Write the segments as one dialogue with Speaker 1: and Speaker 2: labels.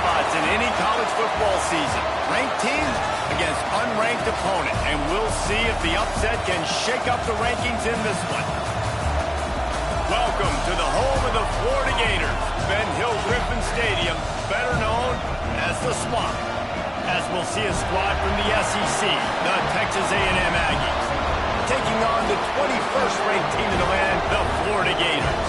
Speaker 1: spots in any college football season. Ranked teams against unranked opponent. And we'll see if the upset can shake up the rankings in this one. Welcome to the home of the Florida Gators, Ben Hill Griffin Stadium, better known as the Swamp. As we'll see a squad from the SEC, the Texas A&M Aggies, taking on the 21st ranked team in the land, the Florida Gators.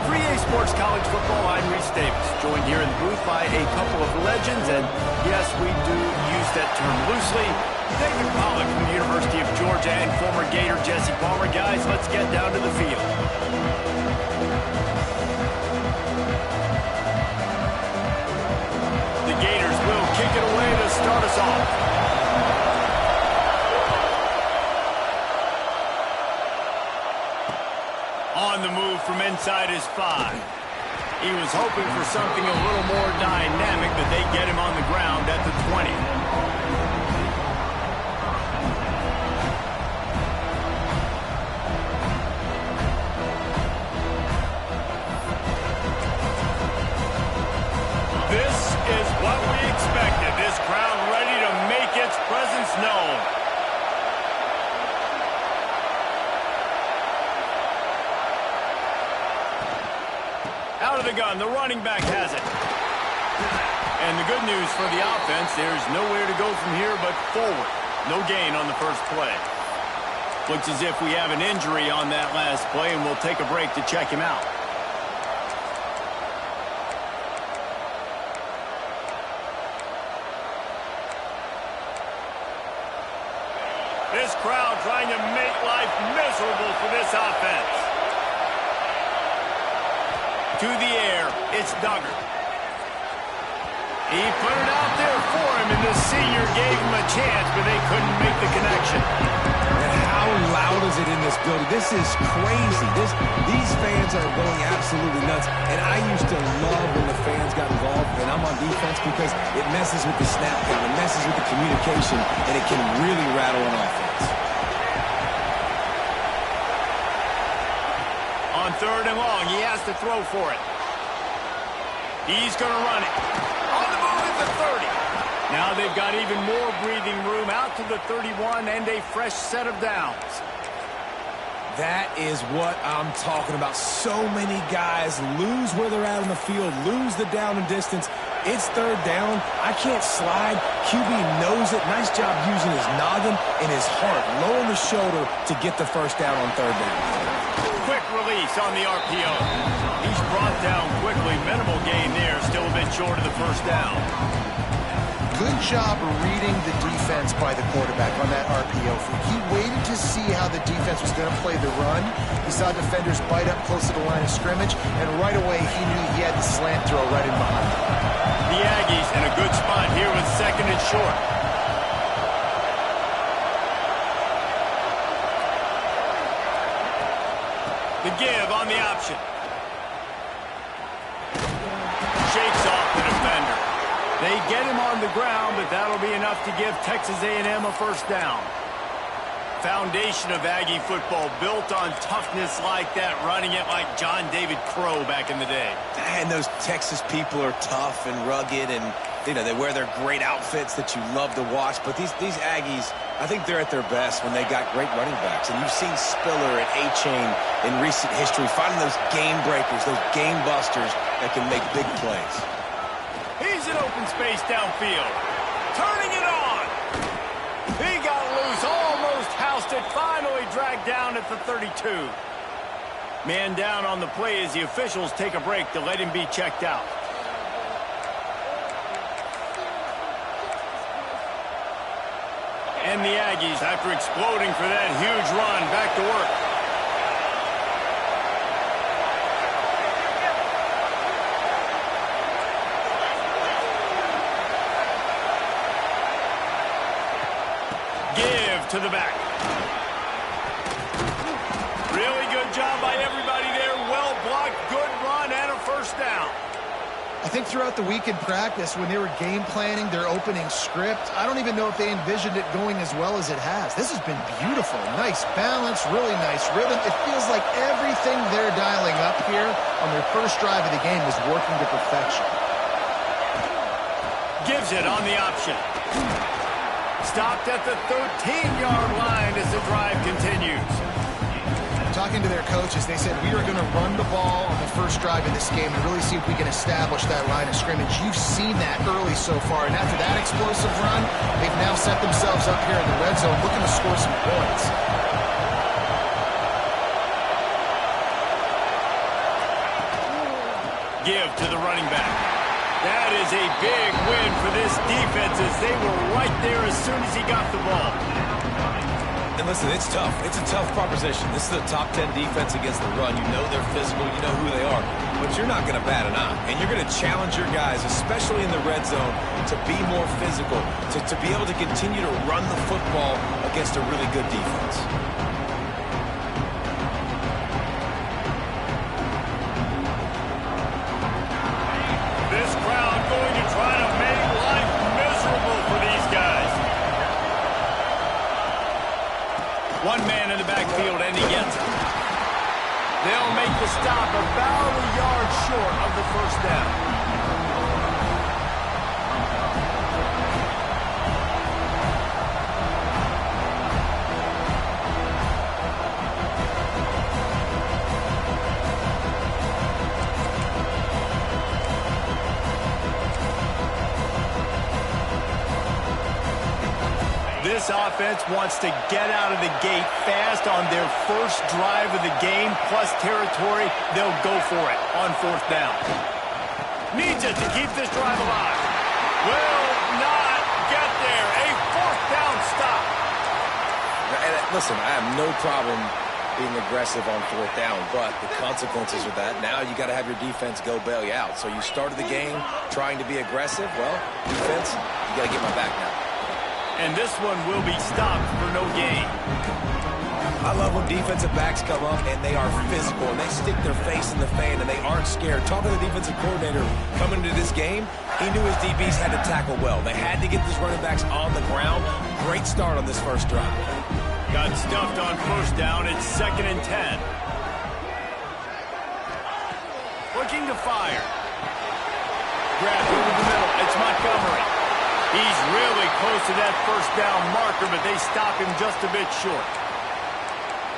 Speaker 1: For EA Sports College Football, I'm Reese Davis, joined here in the booth by a couple of legends, and yes, we do use that term loosely. David Pollack from the University of Georgia and former Gator Jesse Palmer. Guys, let's get down to the field. The Gators will kick it away to start us off. On the move from inside his 5. He was hoping for something a little more dynamic, but they get him on the ground at the 20. This is what we expected. This crowd ready to make its presence known. Out of the gun, the running back has it. And the good news for the offense, there's nowhere to go from here but forward. No gain on the first play. Looks as if we have an injury on that last play, and we'll take a break to check him out. This crowd trying to make life miserable for this offense. To the air, it's Duggar. He put it out there for him, and the senior gave him a chance, but they couldn't make the connection.
Speaker 2: And how loud is it in this building? This is crazy. These fans are going absolutely nuts. And I used to love when the fans got involved, and I'm on defense, because it messes with the snap count, it messes with the communication, and it can really rattle an offense.
Speaker 1: On 3rd and long, he has to throw for it. He's going to run it. On the move at the 30. Now they've got even more breathing room out to the 31 and a fresh set of downs.
Speaker 2: That is what I'm talking about. So many guys lose where they're at on the field, lose the down and distance. It's 3rd down. I can't slide. QB knows it. Nice job using his noggin and his heart, lowering the shoulder to get the first down on 3rd down.
Speaker 1: Quick release on the RPO. He's brought down quickly. Minimal gain there. Still a bit short of the first down.
Speaker 3: Good job reading the defense by the quarterback on that RPO. He waited to see how the defense was going to play the run. He saw defenders bite up close to the line of scrimmage, and right away he knew he had the slant throw right in behind him.
Speaker 1: The Aggies in a good spot here with 2nd and short. The give on the option. Shakes off the defender. They get him on the ground, but that'll be enough to give Texas A&M a first down. Foundation of Aggie football built on toughness like that, running it like John David Crow back in the day.
Speaker 2: And those Texas people are tough and rugged, and they wear their great outfits that you love to watch. But these Aggies, I think they're at their best when they got great running backs. And you've seen Spiller and A-Chain in recent history finding those game breakers, those game busters that can make big plays.
Speaker 1: He's in open space downfield. Turning it on. He got loose, almost housed it, finally dragged down at the 32. Man down on the play as the officials take a break to let him be checked out. And the Aggies, after exploding for that huge run, back to work. Give to the back. Really good job by everybody there. Well blocked, good run, and a first down.
Speaker 3: I think throughout the week in practice, when they were game planning their opening script, I don't even know if they envisioned it going as well as it has. This has been beautiful. Nice balance, really nice rhythm. It feels like everything they're dialing up here on their first drive of the game is working to perfection.
Speaker 1: Gives it on the option. Stopped at the 13-yard line as the drive continues.
Speaker 3: Talking to their coaches, they said, we are going to run the ball on the first drive of this game and really see if we can establish that line of scrimmage. You've seen that early so far, and after that explosive run, they've now set themselves up here in the red zone looking to score some points.
Speaker 1: Give to the running back. That is a big win for this defense as they were right there as soon as he got the ball.
Speaker 2: And listen, it's tough. It's a tough proposition. This is a top 10 defense against the run. You know they're physical. You know who they are. But you're not going to bat an eye. And you're going to challenge your guys, especially in the red zone, to be more physical, to be able to continue to run the football against a really good defense.
Speaker 1: This crowd going to try to make life miserable for these guys. One man in the backfield, and he gets it. They'll make the stop about a yard short of the first down. This offense wants to get out of the gate fast on their first drive of the game, plus territory. They'll go for it on fourth down. Needs it to keep this drive alive. Will not get there. A fourth down stop.
Speaker 2: And listen, I have no problem being aggressive on fourth down, but the consequences of that, now you got to have your defense go bail you out. So you started the game trying to be aggressive. Well, defense, you got to get my back now.
Speaker 1: And this one will be stopped for no gain.
Speaker 2: I love when defensive backs come up and they are physical and they stick their face in the fan and they aren't scared. Talking to the defensive coordinator coming into this game, he knew his DBs had to tackle well. They had to get these running backs on the ground. Great start on this first drive.
Speaker 1: Got stuffed on first down. It's 2nd and 10. Looking to fire. Grabbed over the middle. It's Montgomery. He's really close to that first down marker, but they stop him just a bit short.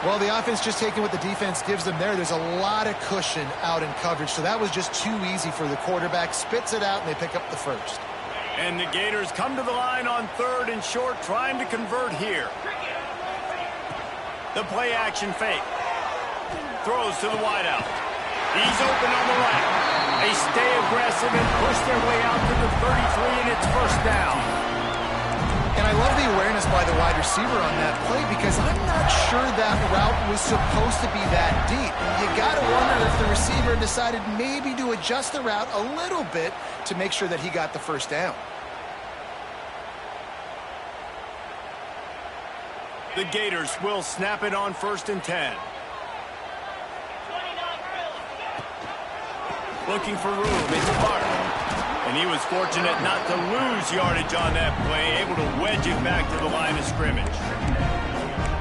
Speaker 3: Well, the offense just taking what the defense gives them there. There's a lot of cushion out in coverage, so that was just too easy for the quarterback. Spits it out, and they pick up the first.
Speaker 1: And the Gators come to the line on 3rd and short, trying to convert here. The play action fake. Throws to the wideout. He's open on the right. They stay aggressive and push their way out to the 33, and it's first down.
Speaker 3: And I love the awareness by the wide receiver on that play because I'm not sure that route was supposed to be that deep. You got to wonder if the receiver decided maybe to adjust the route a little bit to make sure that he got the first down.
Speaker 1: The Gators will snap it on 1st and 10. Looking for room. It's Barton. And he was fortunate not to lose yardage on that play, able to wedge it back to the line of scrimmage.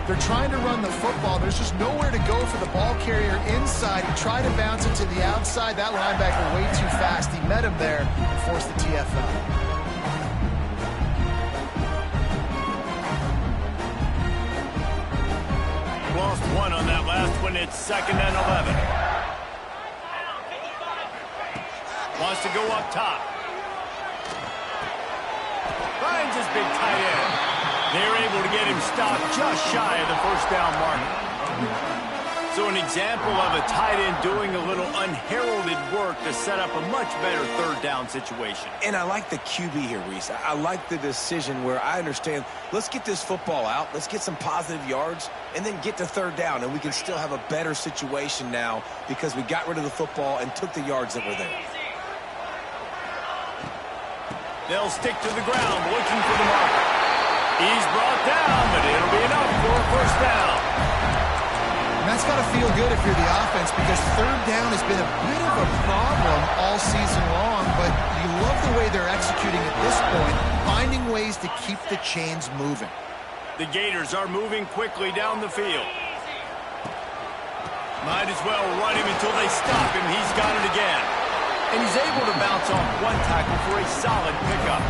Speaker 3: They're trying to run the football. There's just nowhere to go for the ball carrier inside. He tried to bounce it to the outside. That linebacker way too fast. He met him there and forced the TFL.
Speaker 1: Lost one on that last one. It's 2nd and 11. Wants to go up top. Finds his big tight end. They're able to get him stopped just shy of the first down marker. So an example of a tight end doing a little unheralded work to set up a much better 3rd down situation.
Speaker 2: And I like the QB here, Reese. I like the decision where I understand, let's get this football out, let's get some positive yards, and then get to 3rd down, and we can still have a better situation now because we got rid of the football and took the yards that were there.
Speaker 1: They'll stick to the ground, looking for the marker. He's brought down, but it'll be enough for a first down.
Speaker 3: And that's got to feel good if you're the offense because 3rd down has been a bit of a problem all season long, but you love the way they're executing at this point, finding ways to keep the chains moving.
Speaker 1: The Gators are moving quickly down the field. Might as well run him until they stop him. He's got it again. And he's able to bounce off one tackle for a solid pickup.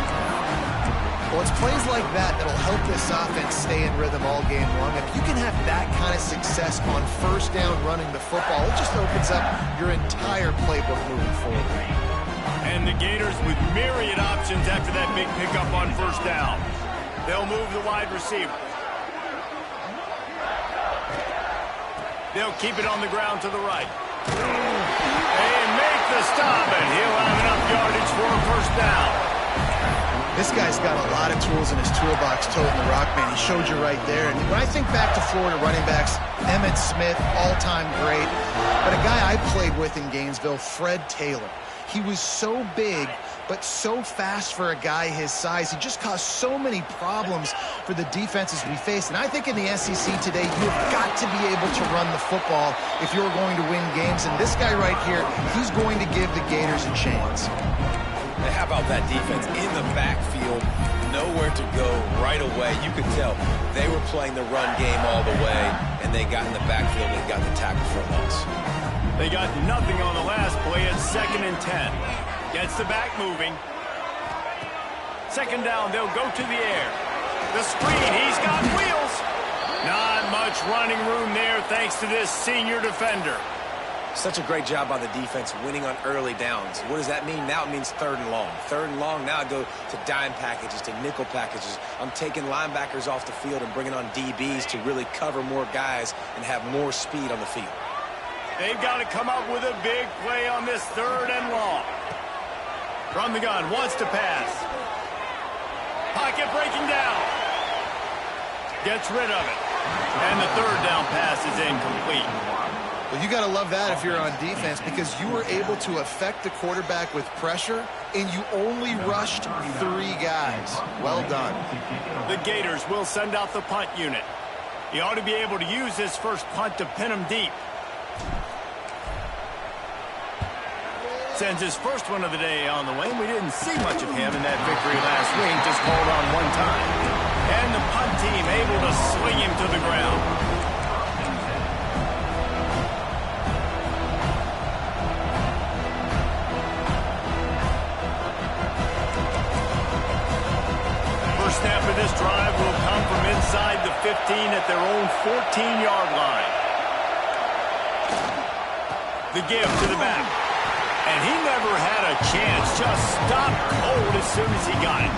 Speaker 3: Well, it's plays like that that'll help this offense stay in rhythm all game long. If you can have that kind of success on first down running the football, it just opens up your entire playbook moving forward.
Speaker 1: And the Gators with myriad options after that big pickup on first down. They'll move the wide receiver. They'll keep it on the ground to the right. They make the stop, and he'll have enough yardage for a first down.
Speaker 3: This guy's got a lot of tools in his toolbox, toting the rock, man. He showed you right there. And when I think back to Florida running backs, Emmitt Smith, all-time great. But a guy I played with in Gainesville, Fred Taylor. He was so big, but so fast for a guy his size. He just caused so many problems for the defenses we faced. And I think in the SEC today, you've got to be able to run the football if you're going to win games. And this guy right here, he's going to give the Gators a chance.
Speaker 2: And how about that defense in the backfield, nowhere to go right away. You could tell they were playing the run game all the way, and they got in the backfield and got the tackle for a loss.
Speaker 1: They got nothing on the last play at 2nd and 10. Gets the back moving. Second down, they'll go to the air. The screen, he's got wheels. Not much running room there thanks to this senior defender.
Speaker 2: Such a great job by the defense winning on early downs. What does that mean? Now it means 3rd and long. 3rd and long, now I go to dime packages, to nickel packages. I'm taking linebackers off the field and bringing on DBs to really cover more guys and have more speed on the field.
Speaker 1: They've got to come up with a big play on this 3rd and long. From the gun, wants to pass. Pocket breaking down. Gets rid of it. And the 3rd down pass is incomplete.
Speaker 3: Well, you got to love that if you're on defense, because you were able to affect the quarterback with pressure, and you only rushed 3 guys. Well done.
Speaker 1: The Gators will send out the punt unit. He ought to be able to use his first punt to pin him deep. Sends his first one of the day on the way. We didn't see much of him in that victory last week, just called on one time. And the punt team able to swing him to the ground. Snap of this drive will come from inside the 15 at their own 14-yard line. The give to the back. And he never had a chance. Just stopped cold as soon as he got it.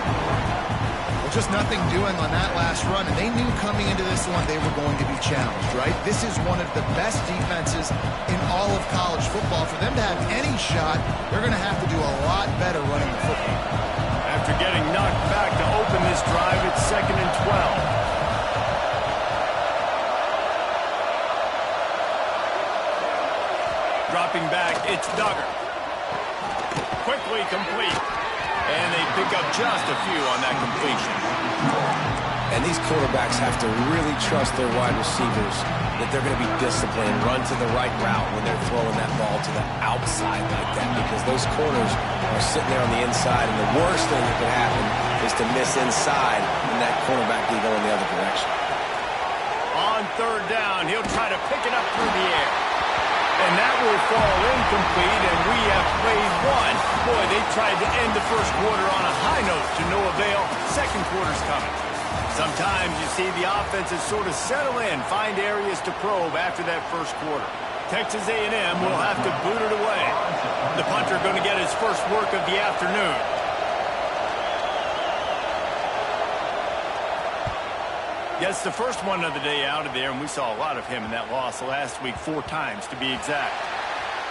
Speaker 3: Well, just nothing doing on that last run. And they knew coming into this one they were going to be challenged, right? This is one of the best defenses in all of college football. For them to have any shot, they're going to have to do a lot better running the football.
Speaker 1: After getting knocked back to open this drive, it's 2nd and 12. Dropping back, it's Duggar. Quickly complete. And they pick up just a few on that completion.
Speaker 2: And these quarterbacks have to really trust their wide receivers that they're going to be disciplined, run to the right route when they're throwing that ball to the outside like that, because those corners are sitting there on the inside, and the worst thing that could happen is to miss inside and that cornerback be going the other direction.
Speaker 1: On 3rd down, he'll try to pick it up through the air. And that will fall incomplete, and we have played one. Boy, they tried to end the first quarter on a high note to no avail. Second quarter's coming. Sometimes you see the offenses sort of settle in, find areas to probe after that first quarter. Texas A&M will have to boot it away. The punter going to get his first work of the afternoon. Gets the first one of the day out of there, and we saw a lot of him in that loss last week, 4 times to be exact.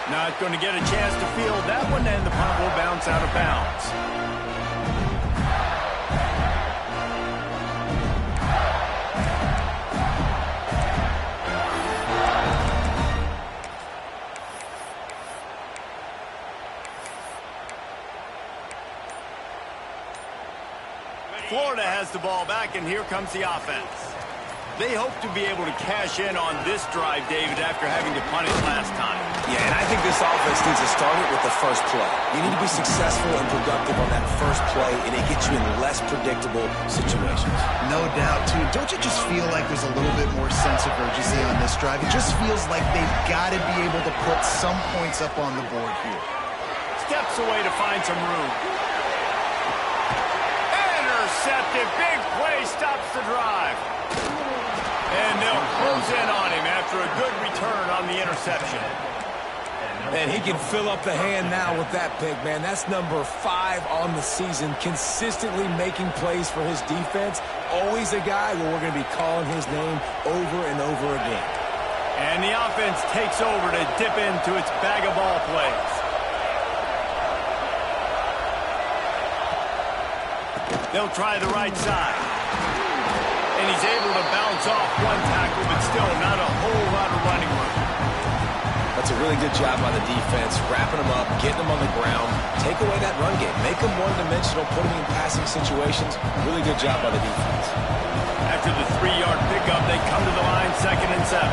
Speaker 1: Not going to get a chance to field that one, and the punt will bounce out of bounds. Florida has the ball back, and here comes the offense. They hope to be able to cash in on this drive, David, after having to punt it last time.
Speaker 2: Yeah, and I think this offense needs to start it with the first play. You need to be successful and productive on that first play, and it gets you in less predictable situations.
Speaker 3: No doubt, too. Don't you just feel like there's a little bit more sense of urgency on this drive? It just feels like they've got to be able to put some points up on the board here.
Speaker 1: steps away to find some room. Intercepted. Big play stops the drive. And they'll close in on him after a good return on the interception.
Speaker 2: And he can fill up the hand now with that pick, man. That's number 5 on the season, consistently making plays for his defense. Always a guy where we're going to be calling his name over and over again.
Speaker 1: And the offense takes over to dip into its bag of ball plays. They'll try the right side. And he's able to bounce off one tackle, but still not a whole lot of running room.
Speaker 2: That's a really good job by the defense, wrapping them up, getting them on the ground, take away that run game, make them one-dimensional, put them in passing situations. Really good job by the defense.
Speaker 1: After the 3-yard pickup, they come to the line, 2nd and 7.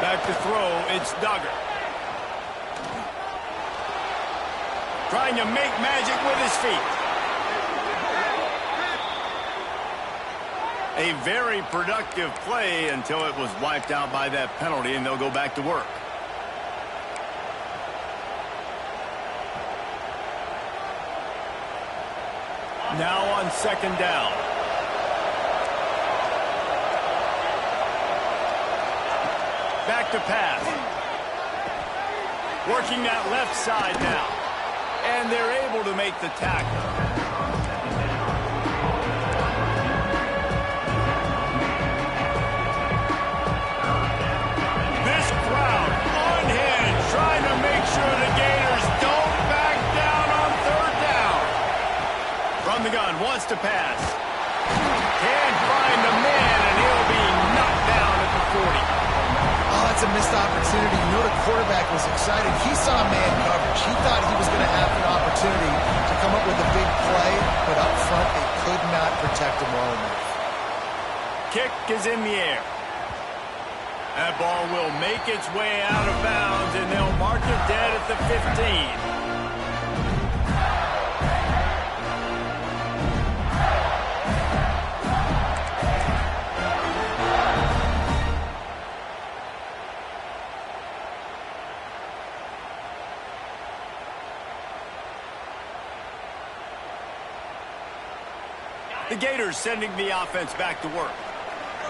Speaker 1: Back to throw, it's Duggar. Trying to make magic with his feet. A very productive play until it was wiped out by that penalty, and they'll go back to work. Now on 2nd down. Back to pass. Working that left side now. And they're able to make the tackle. Trying to make sure the Gators don't back down on 3rd down. From the gun, wants to pass. Can't find the man, and he'll be knocked down at the 40.
Speaker 3: Oh, that's a missed opportunity. You know the quarterback was excited. He saw man coverage. He thought he was going to have an opportunity to come up with a big play, but up front they could not protect him well enough.
Speaker 1: Kick is in the air. That ball will make its way out of bounds, and they'll mark it dead at the 15. The Gators sending the offense back to work.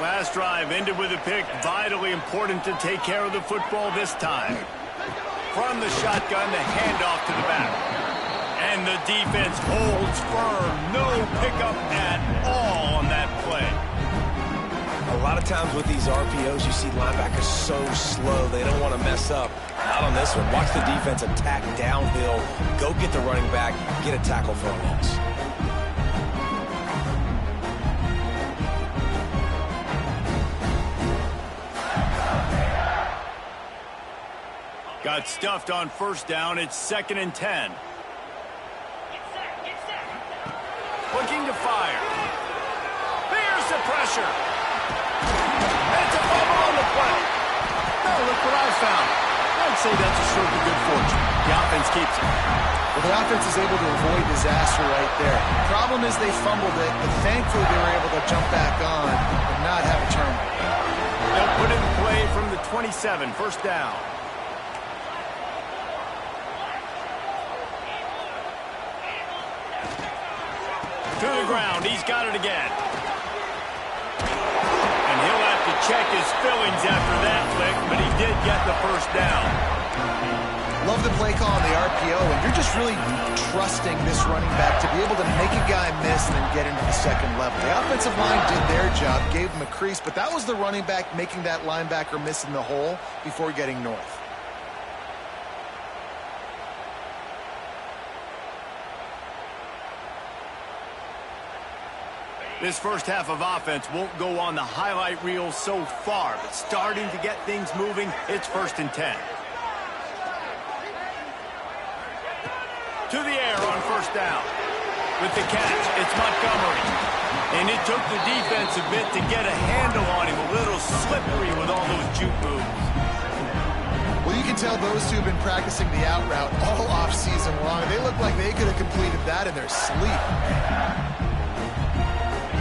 Speaker 1: Last drive ended with a pick. Vitally important to take care of the football this time. From the shotgun, the handoff to the back. And the defense holds firm. No pickup at all on that play.
Speaker 2: A lot of times with these RPOs, you see linebackers so slow. They don't want to mess up. Not on this one. Watch the defense attack downhill. Go get the running back. Get a tackle for a loss.
Speaker 1: Got stuffed on 1st down. It's 2nd and 10. Looking to fire. There's the pressure. It's a fumble on the play. No, look what I found. I'd say that's a stroke of good fortune. The offense keeps it.
Speaker 3: Well, the offense is able to avoid disaster right there. The problem is they fumbled it, but thankfully they were able to jump back on and not have a turnover.
Speaker 1: They'll put in play from the 27, 1st down. To the ground, he's got it again. And he'll have to check his fillings after that flick, but he did get the 1st down.
Speaker 3: Love the play call on the RPO, and you're just really trusting this running back to be able to make a guy miss and then get into the 2nd level. The offensive line did their job, gave him a crease, but that was the running back making that linebacker miss in the hole before getting north.
Speaker 1: This first half of offense won't go on the highlight reel so far, but starting to get things moving, it's 1st and 10. To the air on 1st down. With the catch, it's Montgomery. And it took the defense a bit to get a handle on him, a little slippery with all those juke moves.
Speaker 3: Well, you can tell those two have been practicing the out route all off-season long. They look like they could have completed that in their sleep.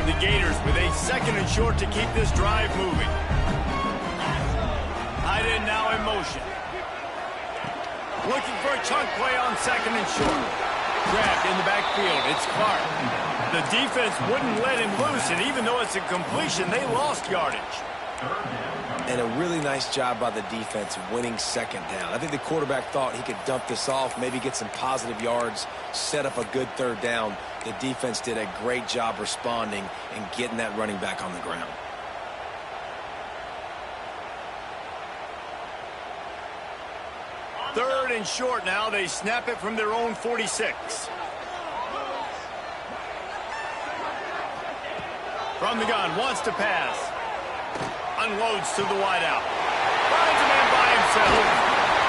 Speaker 1: The Gators with a 2nd and short to keep this drive moving. Tight end now in motion. Looking for a chunk play on 2nd and short. Grabbed in the backfield. It's Clark. The defense wouldn't let him loose, and even though it's a completion, they lost yardage.
Speaker 2: And a really nice job by the defense winning 2nd down. I think the quarterback thought he could dump this off, maybe get some positive yards, set up a good 3rd down. The defense did a great job responding and getting that running back on the ground.
Speaker 1: Third and short now. They snap it from their own 46. From the gun, wants to pass. Unloads to the wideout. Finds a man by himself.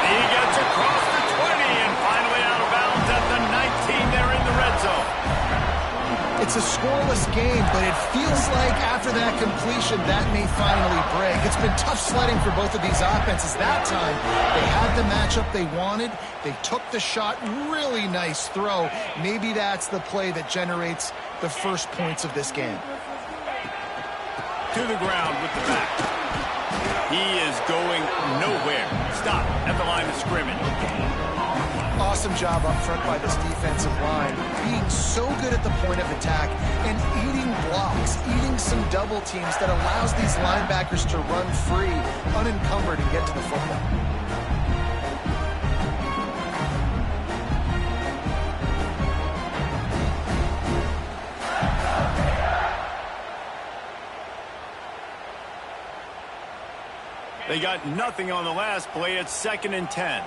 Speaker 1: He gets across the 20 and finally out of bounds at the 19 there in the red zone.
Speaker 3: It's a scoreless game, but it feels like after that completion, that may finally break. It's been tough sledding for both of these offenses. That time, they had the matchup they wanted. They took the shot. Really nice throw. Maybe that's the play that generates the first points of this game.
Speaker 1: To the ground with the back. He is going nowhere. Stop at the line of scrimmage.
Speaker 3: Awesome job up front by this defensive line. Being so good at the point of attack and eating blocks, eating some double teams that allows these linebackers to run free, unencumbered, and get to the football.
Speaker 1: They got nothing on the last play. It's 2nd and 10.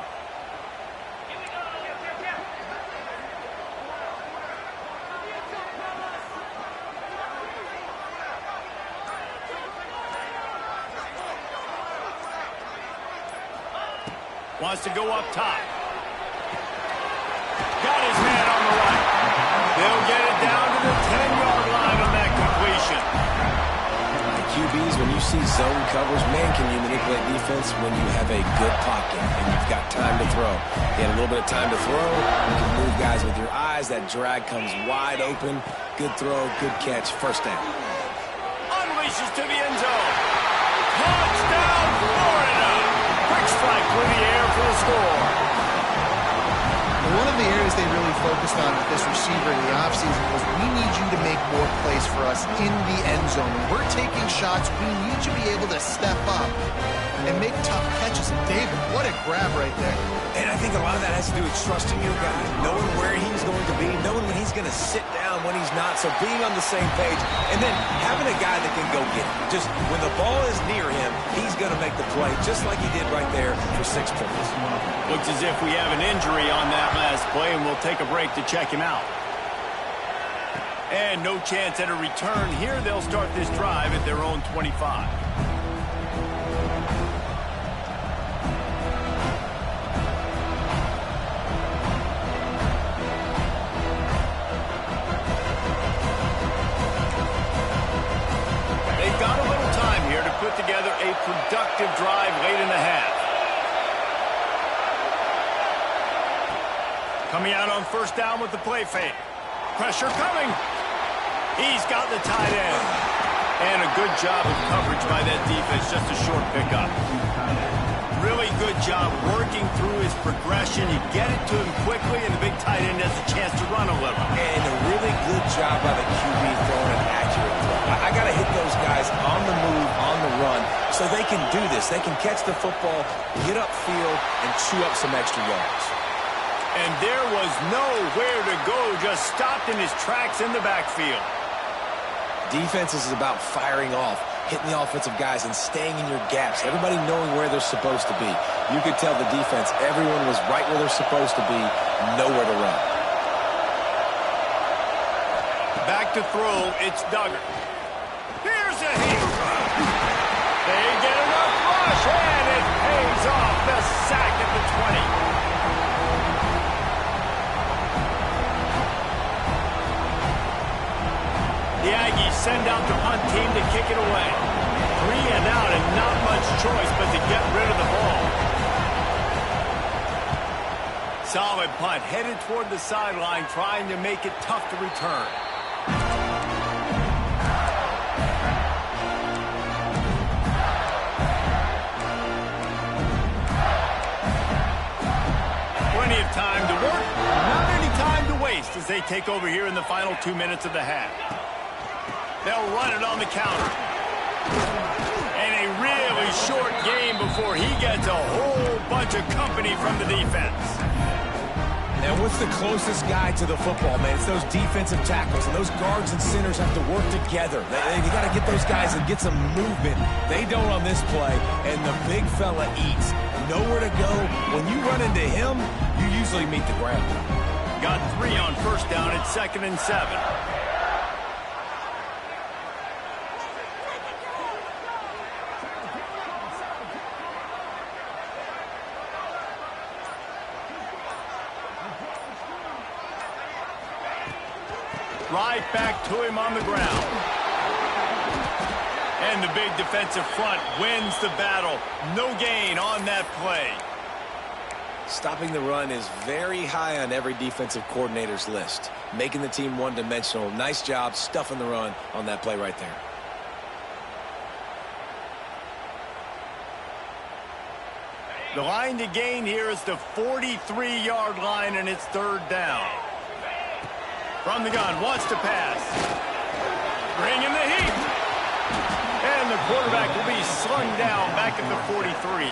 Speaker 1: Wants to go up top. Got his man on the right. They'll get it down to the 10-yard line on that completion.
Speaker 2: QBs, when you see zone covers, man, can you manipulate defense when you have a good pocket and you've got time to throw. You had a little bit of time to throw. You can move guys with your eyes. That drag comes wide open. Good throw, good catch, 1st down.
Speaker 1: Unleashes to the end zone. Touchdown, Florida. Quick strike through the air for the score.
Speaker 3: One of the areas they really focused on with this receiver in the offseason was we need you to make more plays for us in the end zone. When we're taking shots, we need you to be able to step up and make tough catches. David, what a grab right there.
Speaker 2: And I think a lot of that has to do with trusting your guy, knowing where he's going to be, knowing when he's going to sit down, when he's not. So being on the same page, and then having a guy that can go get it. Just when the ball is near him, he's going to make the play, just like he did right there for 6 points.
Speaker 1: Looks as if we have an injury on that last play, and we'll take a break to check him out. And no chance at a return here. They'll start this drive at their own 25. They've got a little time here to put together a productive drive late in the half. Coming out on 1st down with the play fake. Pressure coming. He's got the tight end. And a good job of coverage by that defense. Just a short pickup. Really good job working through his progression. You get it to him quickly, and the big tight end has a chance to run a little.
Speaker 2: And a really good job by the QB throwing an accurate throw. I got to hit those guys on the move, on the run, so they can do this. They can catch the football, get upfield, and chew up some extra yards.
Speaker 1: And there was nowhere to go, just stopped in his tracks in the backfield.
Speaker 2: Defense is about firing off, hitting the offensive guys and staying in your gaps, everybody knowing where they're supposed to be. You could tell the defense, everyone was right where they're supposed to be, nowhere to run.
Speaker 1: Back to throw, it's Duggar. Here's a heel drop. They get enough rush, and it pays off. The sack at the 20. The Aggies send out the punt team to kick it away. 3 and out, and not much choice but to get rid of the ball. Solid punt, headed toward the sideline, trying to make it tough to return. as they take over here in the final 2 minutes of the half. They'll run it on the counter. And a really short game before he gets a whole bunch of company from the defense.
Speaker 2: And what's the closest guy to the football, man? It's those defensive tackles, and those guards and centers have to work together. You got to get those guys and get some movement. They don't on this play, and the big fella eats. Nowhere to go. When you run into him, you usually meet the ground.
Speaker 1: Got 3 on first down at 2nd and 7. Right back to him on the ground. And the big defensive front wins the battle. No gain on that play.
Speaker 2: Stopping the run is very high on every defensive coordinator's list. Making the team one-dimensional. Nice job stuffing the run on that play right there.
Speaker 1: The line to gain here is the 43-yard line, and it's 3rd down. From the gun, wants to pass. Bringing the heat. And the quarterback will be slung down back at the 43.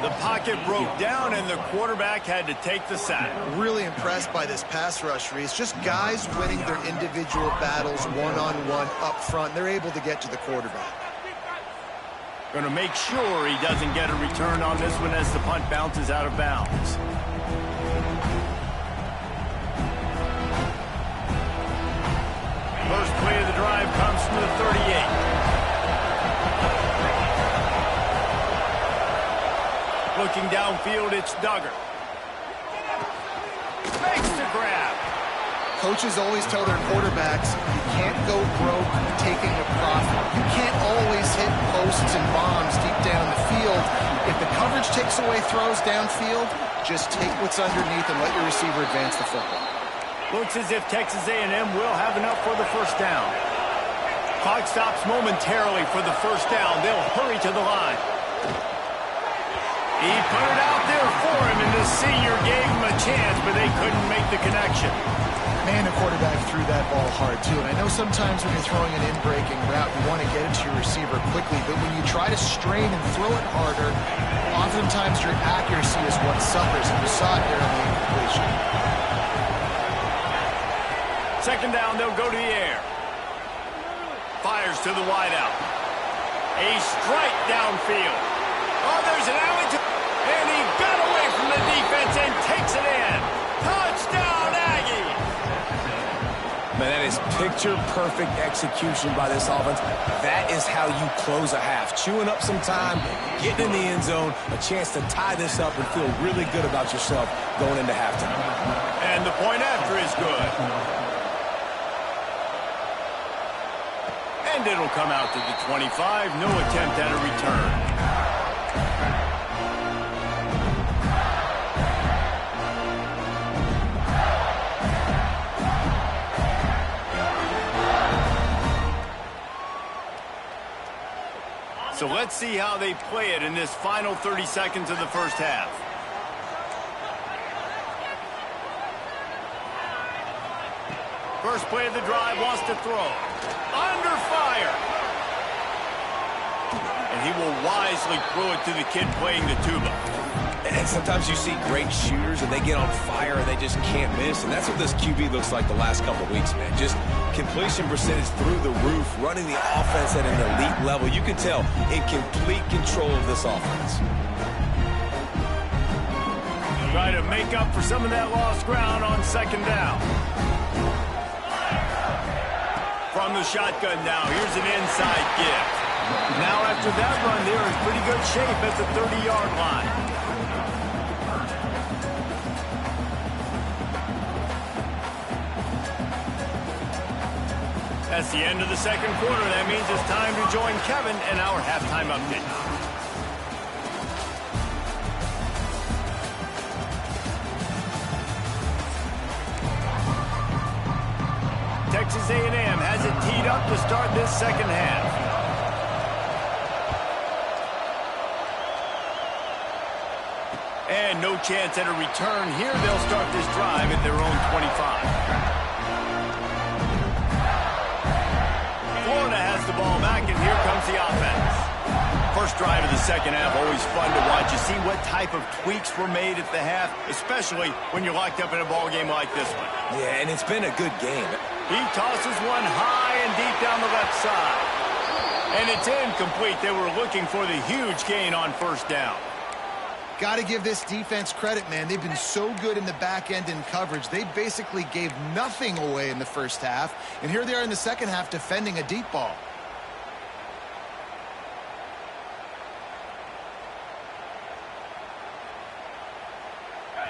Speaker 1: The pocket broke down, and the quarterback had to take the sack.
Speaker 3: Really impressed by this pass rush, Reese. Just guys winning their individual battles one-on-one up front. They're able to get to the quarterback.
Speaker 1: Going to make sure he doesn't get a return on this one as the punt bounces out of bounds. First play of the drive comes from the 38. Looking downfield, it's Duggar. Makes the grab.
Speaker 3: Coaches always tell their quarterbacks, you can't go broke taking a profit. You can't always hit posts and bombs deep down the field. If the coverage takes away throws downfield, just take what's underneath and let your receiver advance the football.
Speaker 1: Looks as if Texas A&M will have enough for the first down. Clock stops momentarily for the first down. They'll hurry to the line. He put it out there for him, and the senior gave him a chance, but they couldn't make the connection.
Speaker 3: Man, the quarterback threw that ball hard, too. And I know sometimes when you're throwing an in-breaking route, you want to get it to your receiver quickly, but when you try to strain and throw it harder, oftentimes your accuracy is what suffers, and you saw it here in the incompletion.
Speaker 1: 2nd down, they'll go to the air. Fires to the wideout. A strike downfield. Oh, there's an alley to... And he got away from the defense and takes it in. Touchdown, Aggies!
Speaker 2: Man, that is picture-perfect execution by this offense. That is how you close a half. Chewing up some time, getting in the end zone, a chance to tie this up and feel really good about yourself going into halftime.
Speaker 1: And the point after is good. And it'll come out to the 25. No attempt at a return. So let's see how they play it in this final 30 seconds of the first half. First play of the drive, wants to throw. Under fire. And he will wisely throw it to the kid playing the tuba.
Speaker 2: And sometimes you see great shooters and they get on fire and they just can't miss. And that's what this QB looks like the last couple of weeks, man. Just completion percentage through the roof, running the offense at an elite level. You can tell in complete control of this offense.
Speaker 1: Try to make up for some of that lost ground on 2nd down. From the shotgun now, here's an inside give. Now after that run, they're in pretty good shape at the 30-yard line. That's the end of the second quarter. That means it's time to join Kevin in our halftime update. Texas A&M has it teed up to start this second half. And no chance at a return here. They'll start this drive at their own 25. Florida has the ball back, and here comes the offense. First drive of the second half, always fun to watch. You see what type of tweaks were made at the half, especially when you're locked up in a ball game like this one.
Speaker 2: Yeah, and it's been a good game.
Speaker 1: He tosses one high and deep down the left side. And it's incomplete. They were looking for the huge gain on first down.
Speaker 3: Got to give this defense credit, man. They've been so good in the back end in coverage. They basically gave nothing away in the first half. And here they are in the second half defending a deep ball.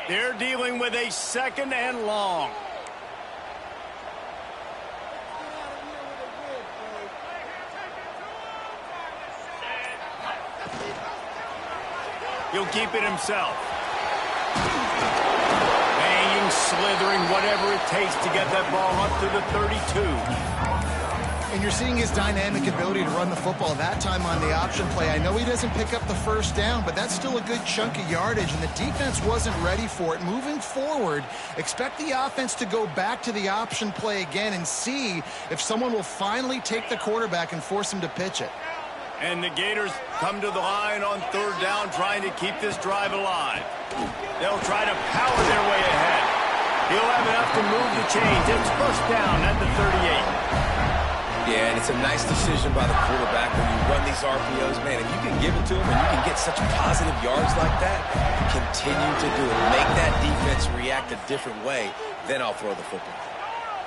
Speaker 1: They're dealing with a second and long. He'll keep it himself. Hanging, slithering, whatever it takes to get that ball up to the 32.
Speaker 3: And you're seeing his dynamic ability to run the football. That time on the option play, I know he doesn't pick up the first down, but that's still a good chunk of yardage, and the defense wasn't ready for it. Moving forward, expect the offense to go back to the option play again and see if someone will finally take the quarterback and force him to pitch it.
Speaker 1: And the Gators come to the line on third down, trying to keep this drive alive. They'll try to power their way ahead. He'll have enough to move the chains. It's first down at the 38.
Speaker 2: Yeah, and it's a nice decision by the quarterback when you run these RPOs. Man, if you can give it to him and you can get such positive yards like that, continue to do it. Make that defense react a different way, then I'll throw the football.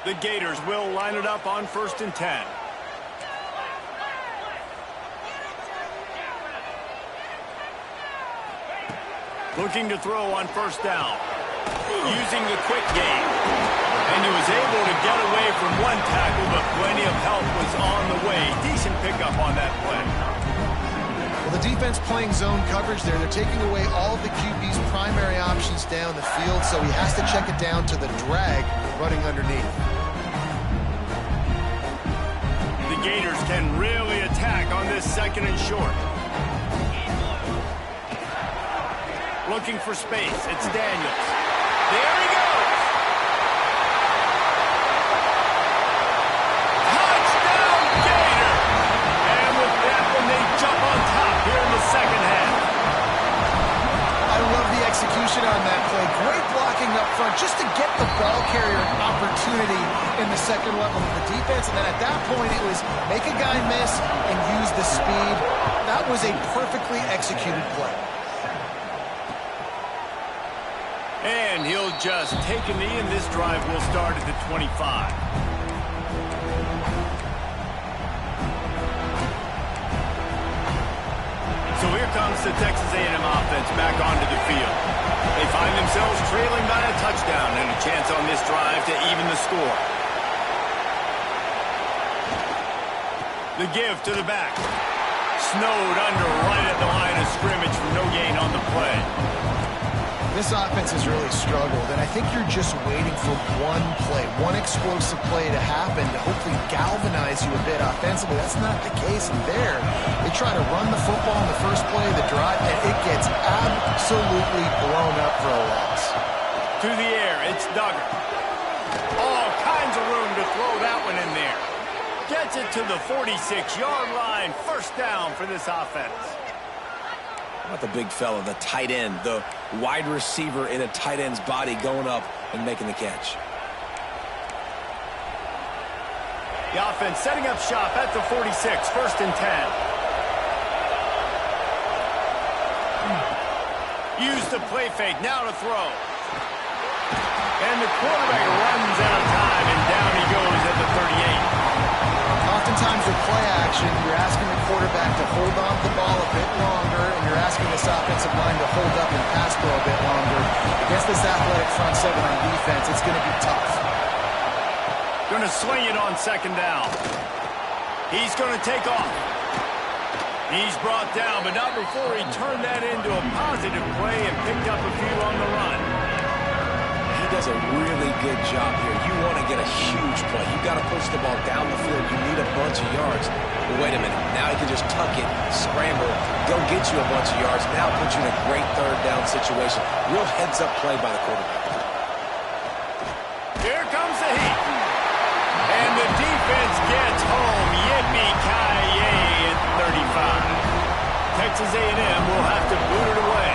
Speaker 1: The Gators will line it up on 1st and 10. Looking to throw on first down. Using the quick game. And he was able to get away from one tackle, but plenty of help was on the way. Decent pickup on that play.
Speaker 3: Well, the defense playing zone coverage there. They're taking away all of the QB's primary options down the field, so he has to check it down to the drag running underneath.
Speaker 1: The Gators can really attack on this second and short. Looking for space. It's Daniels. There he goes. Touchdown, Gator. And with that one, they jump on top here in the second half.
Speaker 3: I love the execution on that play. Great blocking up front just to get the ball carrier an opportunity in the second level of the defense. And then at that point, it was make a guy miss and use the speed. That was a perfectly executed play.
Speaker 1: And he'll just take a knee, and this drive will start at the 25. So here comes the Texas A&M offense back onto the field. They find themselves trailing by a touchdown and a chance on this drive to even the score. The give to the back. Snowed under right at the line of scrimmage for no gain on the play.
Speaker 3: This offense has really struggled, and I think you're just waiting for one play, one explosive play to happen to hopefully galvanize you a bit offensively. That's not the case there. They try to run the football in the first play of the drive, and it gets absolutely blown up for a loss.
Speaker 1: To the air, it's Duggar. All kinds of room to throw that one in there. Gets it to the 46-yard line. First down for this offense.
Speaker 2: How about the big fella, the tight end, the wide receiver in a tight end's body going up and making the catch.
Speaker 1: The offense setting up shop at the 46, 1st and 10. Use the play fake, now to throw. And the quarterback runs out of time, and down he goes at the 38.
Speaker 3: Oftentimes with play action, you're asking the quarterback to hold on to the ball a bit longer, and you're asking this offensive line to hold up and pass throw a bit longer. Against this athletic front seven on defense, it's going to be tough.
Speaker 1: Going to sling it on second down. He's going to take off. He's brought down, but not before he turned that into a positive play and picked up a few on the run.
Speaker 2: Does a really good job here. You want to get a huge play. You got to push the ball down the field. You need a bunch of yards. But wait a minute. Now he can just tuck it, scramble, go get you a bunch of yards, now put you in a great third down situation. Real heads-up play by the quarterback.
Speaker 1: Here comes the heat. And the defense gets home. Yippee-ki-yay at 35. Texas A&M will have to boot it away.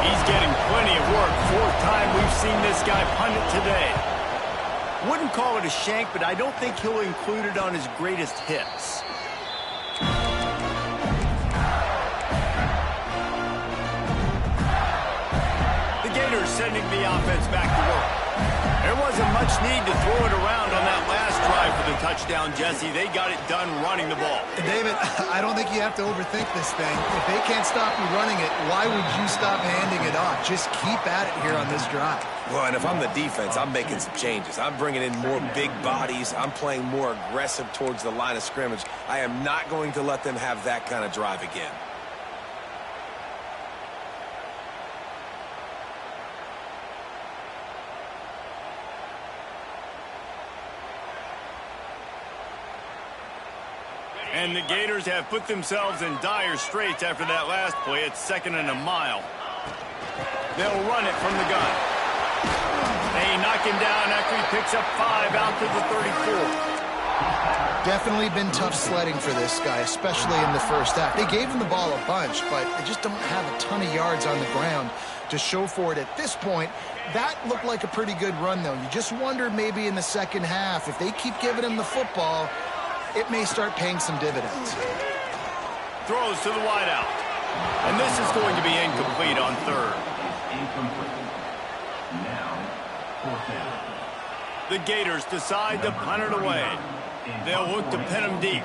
Speaker 1: He's getting plenty of work. Fourth time we've seen this guy punt it today. Wouldn't call it a shank, but I don't think he'll include it on his greatest hits. The Gators sending the offense back to work. There wasn't much need to throw it around on that last drive for the touchdown, Jesse. They got it done running the ball.
Speaker 3: David, I don't think you have to overthink this thing. If they can't stop you running it, why would you stop handing it off? Just keep at it here on this drive.
Speaker 2: Well, and if I'm the defense, I'm making some changes. I'm bringing in more big bodies. I'm playing more aggressive towards the line of scrimmage. I am not going to let them have that kind of drive again.
Speaker 1: And the Gators have put themselves in dire straits after that last play. It's 2nd and a mile. They'll run it from the gun. They knock him down after he picks up 5 out to the 34.
Speaker 3: Definitely been tough sledding for this guy, especially in the first half. They gave him the ball a bunch, but they just don't have a ton of yards on the ground to show for it at this point. That looked like a pretty good run, though. You just wonder maybe in the second half, if they keep giving him the football, it may start paying some dividends.
Speaker 1: Throws to the wideout. And this is going to be incomplete on third. The Gators decide to punt it away. They'll look to pin him deep.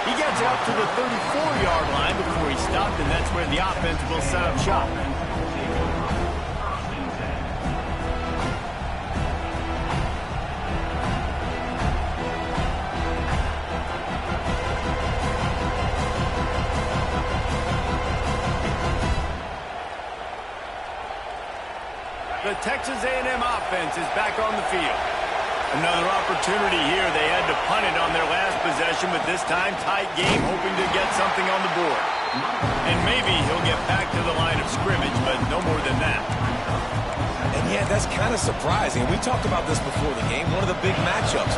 Speaker 1: He gets up to the 34-yard line before he stopped, and that's where the offense will set up shop. The Texas A&M offense is back on the field. Another opportunity here. They had to punt it on their last possession, but this time tight game, hoping to get something on the board. And maybe he'll get back to the line of scrimmage, but no more than that.
Speaker 2: And yeah, that's kind of surprising. We talked about this before the game. One of the big matchups.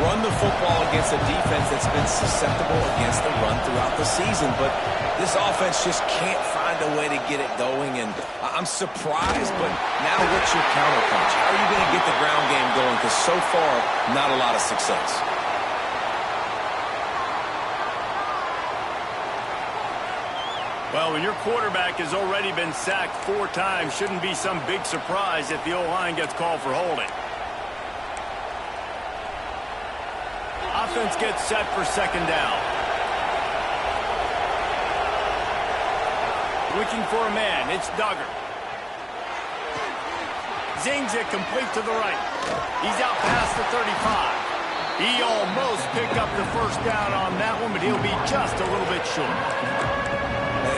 Speaker 2: Run the football against a defense that's been susceptible against the run throughout the season. But this offense just can't find a way to get it going. And I'm surprised, but now what's your counterpunch? How are you going to get the ground game going? Because so far, not a lot of success.
Speaker 1: Well, when your quarterback has already been sacked 4 times, shouldn't be some big surprise if the O-line gets called for holding. Offense gets set for 2nd down. Looking for a man, it's Duggar. Zings it complete to the right. He's out past the 35. He almost picked up the 1st down on that one, but he'll be just a little bit short.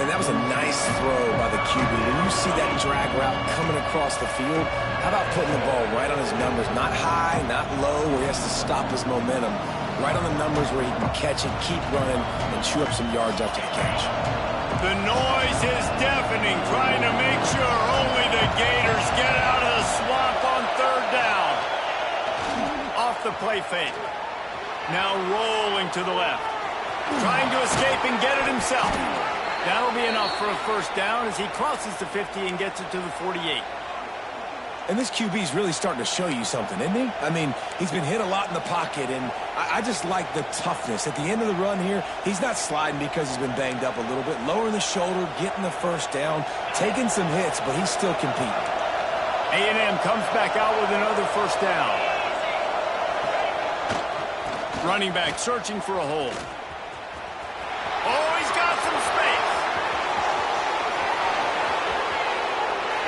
Speaker 2: And that was a nice throw by the QB. When you see that drag route coming across the field, how about putting the ball right on his numbers? Not high, not low, where he has to stop his momentum. Right on the numbers where he can catch it, keep running, and chew up some yards after the catch.
Speaker 1: The noise is deafening, trying to make sure only the Gators get out of the swamp on 3rd down. Off the play fake. Now rolling to the left. Trying to escape and get it himself. That'll be enough for a 1st down as he crosses the 50 and gets it to the 48.
Speaker 2: And this QB's really starting to show you something, isn't he? I mean, he's been hit a lot in the pocket, and I just like the toughness. At the end of the run here, he's not sliding because he's been banged up a little bit. Lowering the shoulder, getting the 1st down, taking some hits, but he's still competing.
Speaker 1: A&M comes back out with another 1st down. Running back searching for a hole. Oh, he's got some space.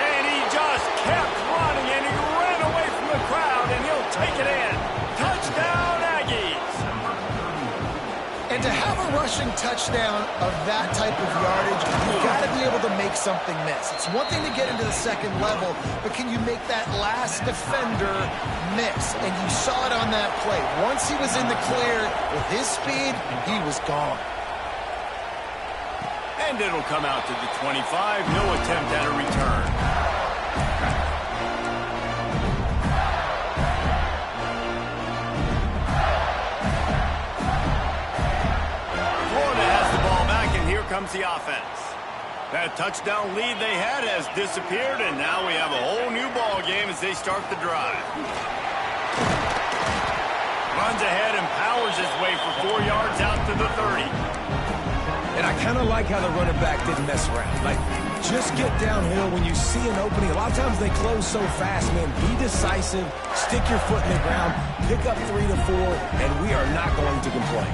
Speaker 1: And he just kept running, and he ran away from the crowd, and he'll take it in. Touchdown, Aggies.
Speaker 3: And to have a rush rushing touchdown of that type of yardage, you've got to be able to make something miss. It's one thing to get into the second level, but can you make that last defender miss? And you saw it on that play. Once he was in the clear with his speed, he was gone.
Speaker 1: And it'll come out to the 25. No attempt at a return. Florida has the ball back, and here comes the offense. That touchdown lead they had has disappeared, and now we have a whole new ball game as they start the drive. Runs ahead and powers his way for 4 yards out to the 30.
Speaker 2: And I kind of like how the running back didn't mess around. Like, just get downhill when you see an opening. A lot of times they close so fast, man. Be decisive, stick your foot in the ground, pick up 3 to 4, and we are not going to complain.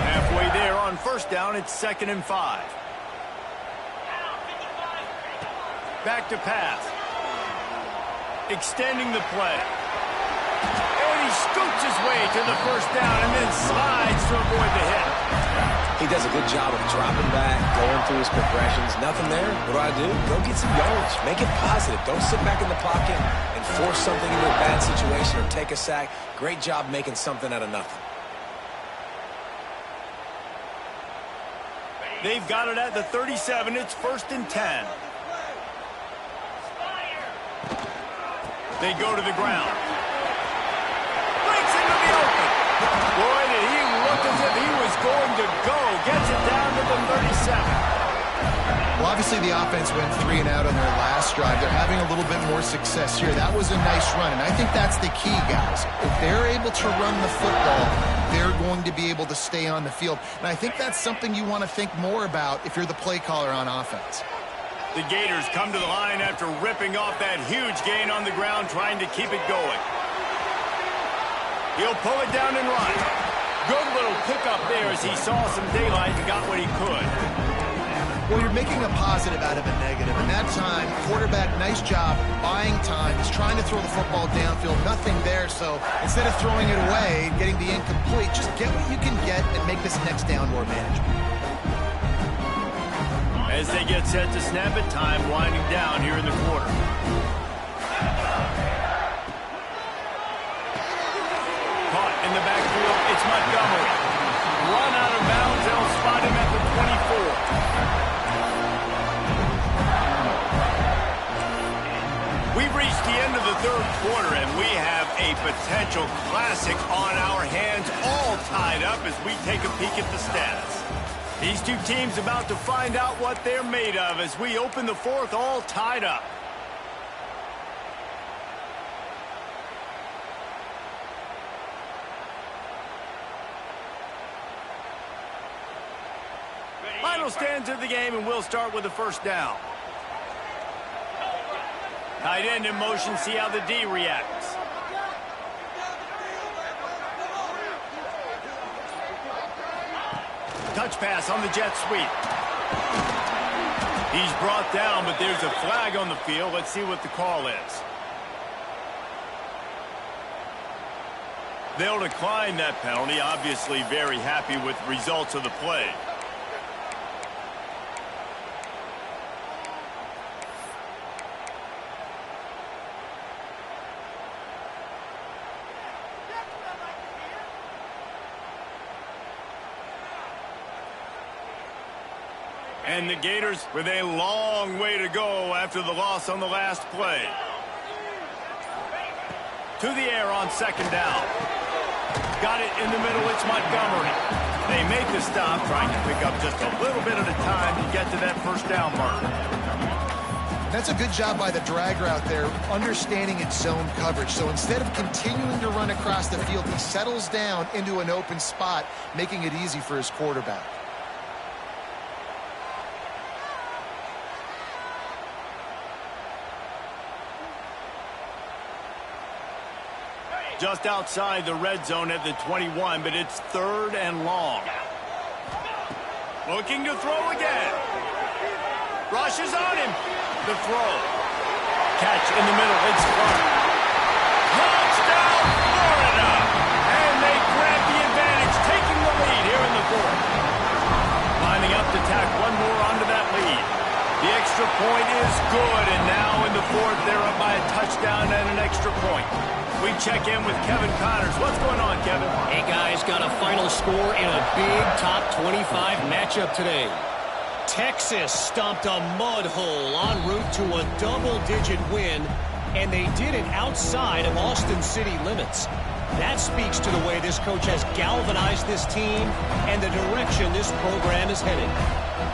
Speaker 1: Halfway there on first down, it's 2nd and 5. Back to pass. Extending the play. And he scoots his way to the first down and then slides to avoid the hit.
Speaker 2: He does a good job of dropping back, going through his progressions. Nothing there. What do? Go get some yards. Make it positive. Don't sit back in the pocket and force something into a bad situation or take a sack. Great job making something out of nothing.
Speaker 1: They've got it at the 37. It's 1st and 10. They go to the ground. Breaks into the open. Boy, did he look as if he was going to go. Gets it down to the 37.
Speaker 3: Well, obviously the offense went 3 and out on their last drive. They're having a little bit more success here. That was a nice run, and I think that's the key, guys. If they're able to run the football, they're going to be able to stay on the field. And I think that's something you want to think more about if you're the play caller on offense.
Speaker 1: The Gators come to the line after ripping off that huge gain on the ground, trying to keep it going. He'll pull it down and run. Good little pickup there as he saw some daylight and got what he could.
Speaker 3: Well, you're making a positive out of a negative. And that time, quarterback, nice job, buying time. He's trying to throw the football downfield. Nothing there, so instead of throwing it away, getting the incomplete, just get what you can get and make this next down more manageable.
Speaker 1: As they get set to snap it, time winding down here in the quarter. Caught in the backfield, it's Montgomery. Run out of bounds, they'll spot him at the 24. We've reached the end of the 3rd quarter, and we have a potential classic on our hands, all tied up as we take a peek at the stats. These two teams about to find out what they're made of as we open the 4th, all tied up. Final stands of the game, and we'll start with the first down. Tight end in motion, see how the D reacts. Touch pass on the jet sweep. He's brought down, but there's a flag on the field. Let's see what the call is. They'll decline that penalty. Obviously very happy with the results of the play. And the Gators with a long way to go after the loss on the last play. To the air on 2nd down. Got it in the middle, it's Montgomery. They make the stop, trying to pick up just a little bit at a time to get to that first down mark.
Speaker 3: That's a good job by the drag route there, understanding its zone coverage. So instead of continuing to run across the field, he settles down into an open spot, making it easy for his quarterback.
Speaker 1: Just outside the red zone at the 21, but it's 3rd and long. Looking to throw again. Rushes on him. The throw. catch in the middle. It's Clark. Touchdown, Florida! And they grab the advantage, taking the lead here in the fourth. Lining up to tack one more onto that lead. The extra point is good, and now in the fourth, they're up by a touchdown and an extra point. We check in with Kevin Connors. What's going on, Kevin?
Speaker 4: Hey, guys, got a final score in a big top 25 matchup today. Texas stomped a mud hole en route to a double-digit win, and they did it outside of Austin city limits. That speaks to the way this coach has galvanized this team and the direction this program is headed.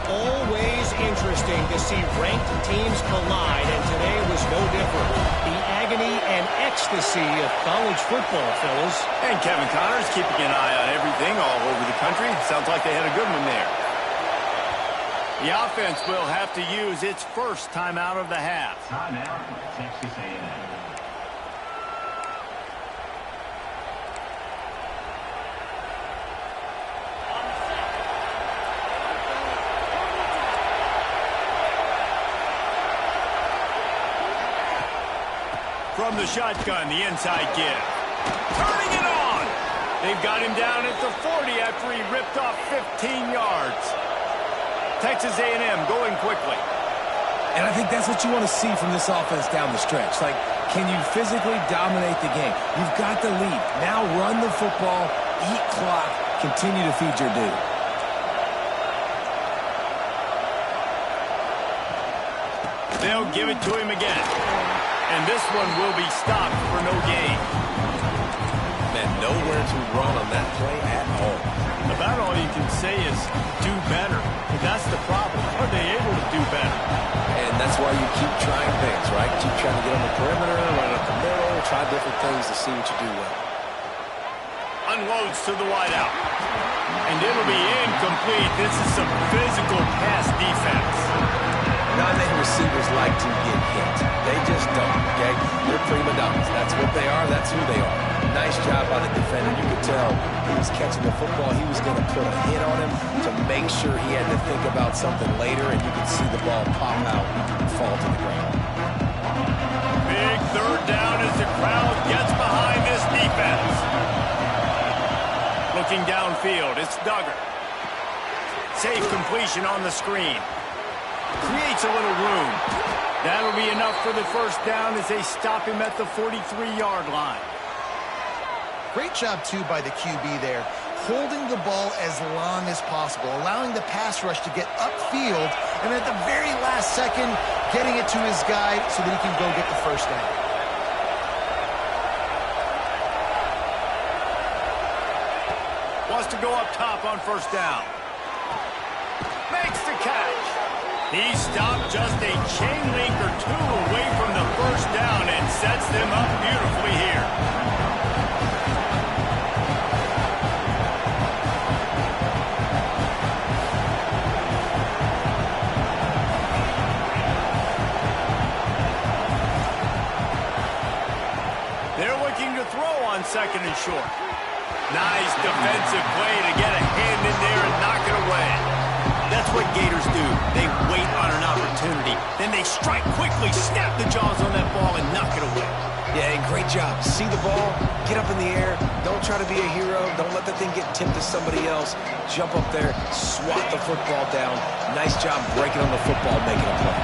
Speaker 4: Always interesting to see ranked teams collide, and today was no different. The agony and ecstasy of college football, fellas.
Speaker 1: And Kevin Connors keeping an eye on everything all over the country. Sounds like they had a good one there. The offense will have to use its first timeout of the half.
Speaker 5: Timeout, Texas A&M.
Speaker 1: From the shotgun, the inside give. Turning it on! They've got him down at the 40 after he ripped off 15 yards. Texas A&M going quickly.
Speaker 2: And I think that's what you want to see from this offense down the stretch. Like, can you physically dominate the game? You've got the lead. Now run the football, eat clock, continue to feed your dude.
Speaker 1: They'll give it to him again. And this one will be stopped for no gain.
Speaker 2: Man, nowhere to run on that play at all.
Speaker 1: About all you can say is do better. But that's the problem. Are they able to do better?
Speaker 2: And that's why you keep trying things, right? Keep trying to get on the perimeter, run up the middle, try different things to see what you do well.
Speaker 1: Unloads to the wideout. And it'll be incomplete. This is some physical pass defense.
Speaker 2: Non-native receivers like to get hit. They just don't, okay? They're prima donnas. That's what they are. That's who they are. Nice job by the defender. You could tell he was catching the football. He was going to put a hit on him to make sure he had to think about something later, and you could see the ball pop out and fall to the ground.
Speaker 1: Big third down as the crowd gets behind this defense. Looking downfield, it's Duggar. Safe completion on the screen. Creates a little room. That'll be enough for the first down as they stop him at the 43-yard line.
Speaker 3: Great job, too, by the QB there, holding the ball as long as possible, allowing the pass rush to get upfield, and at the very last second, getting it to his guy so that he can go get the first down.
Speaker 1: Wants to go up top on first down. Makes the catch. He stopped just a chain link or two away from the first down and sets them up beautifully here. They're looking to throw on second and short. Nice defensive play to get a hand in there and knock it away. That's what Gators do. They wait on an opportunity. Then they strike quickly, snap the jaws on that ball, and knock it away.
Speaker 2: Yeah, and great job. See the ball, get up in the air. Don't try to be a hero. Don't let the thing get tipped to somebody else. Jump up there, swat the football down. Nice job breaking on the football, making a play.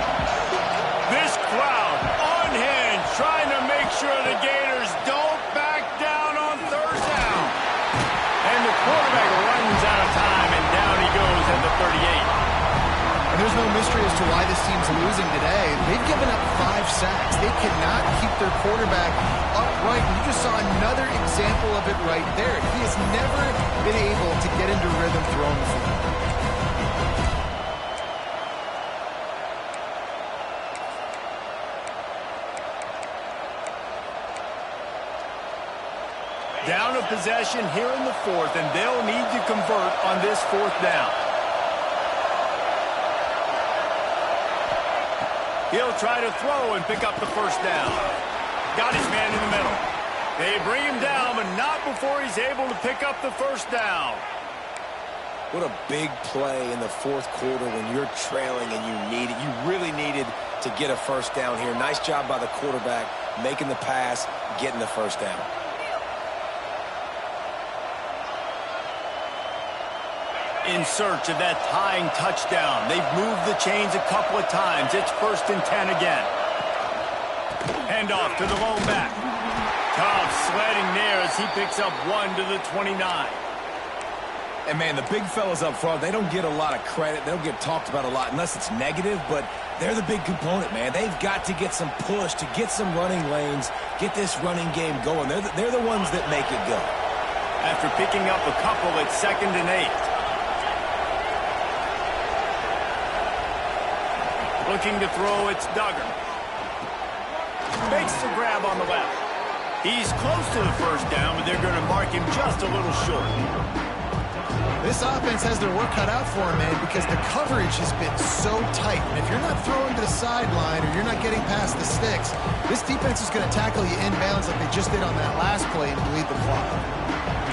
Speaker 1: This crowd on hand, trying to make sure the Gators don't back down on third down. And the quarterback runs out of time, and down he goes at the 38.
Speaker 3: And there's no mystery as to why this team's losing today. They've given up 5 sacks. They cannot keep their quarterback upright. And you just saw another example of it right there. He has never been able to get into rhythm throwing the football.
Speaker 1: Down of possession here in the fourth, and they'll need to convert on this fourth down. He'll try to throw and pick up the first down. Got his man in the middle. They bring him down, but not before he's able to pick up the first down.
Speaker 2: What a big play in the fourth quarter when you're trailing and you really needed to get a first down here. Nice job by the quarterback, making the pass, getting the first down.
Speaker 1: In search of that tying touchdown. They've moved the chains a couple of times. It's 1st and 10 again. Handoff to the lone back. Tough sledding there as he picks up 1 to the 29.
Speaker 2: And, man, the big fellas up front, they don't get a lot of credit. They don't get talked about a lot unless it's negative, but they're the big component, man. They've got to get some push, to get some running lanes, get this running game going. They're the ones that make it go.
Speaker 1: After picking up a couple at 2nd and 8. Looking to throw, it's Duggar. Makes the grab on the left. He's close to the first down, but they're going to mark him just a little short.
Speaker 3: This offense has their work cut out for him, man, because the coverage has been so tight. And if you're not throwing to the sideline or you're not getting past the sticks, this defense is going to tackle you inbounds like they just did on that last play and bleed the clock.